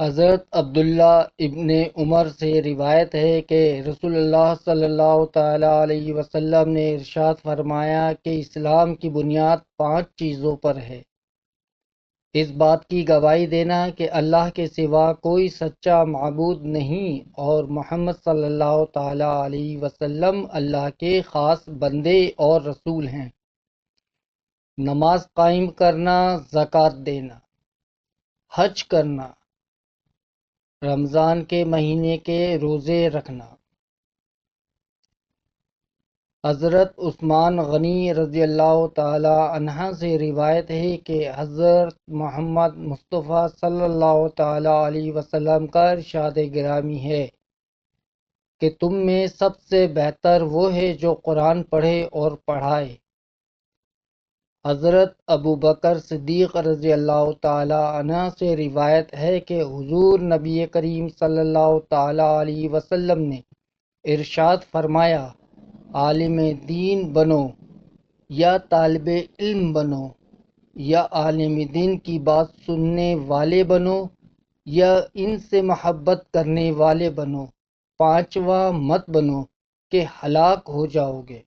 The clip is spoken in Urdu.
حضرت عبداللہ ابن عمر سے روایت ہے کہ رسول اللہ صلی اللہ تعالیٰ علیہ وسلم نے ارشاد فرمایا کہ اسلام کی بنیاد 5 چیزوں پر ہے۔ اس بات کی گواہی دینا کہ اللہ کے سوا کوئی سچا معبود نہیں اور محمد صلی اللہ تعالیٰ علیہ وسلم اللہ کے خاص بندے اور رسول ہیں۔ نماز قائم کرنا، زکوٰۃ دینا، حج کرنا، رمضان کے مہینے کے روزے رکھنا۔ حضرت عثمان غنی رضی اللہ تعالی عنہ سے روایت ہے کہ حضرت محمد مصطفیٰ صلی اللہ تعالی علیہ وسلم کا ارشاد گرامی ہے کہ تم میں سب سے بہتر وہ ہے جو قرآن پڑھے اور پڑھائے۔ حضرت ابو بکر صدیق رضی اللہ تعالی عنہ سے روایت ہے کہ حضور نبی کریم صلی اللہ تعالی علیہ وسلم نے ارشاد فرمایا، عالم دین بنو یا طالب علم بنو یا عالم دین کی بات سننے والے بنو یا ان سے محبت کرنے والے بنو، 5واں مت بنو کہ ہلاک ہو جاؤ گے۔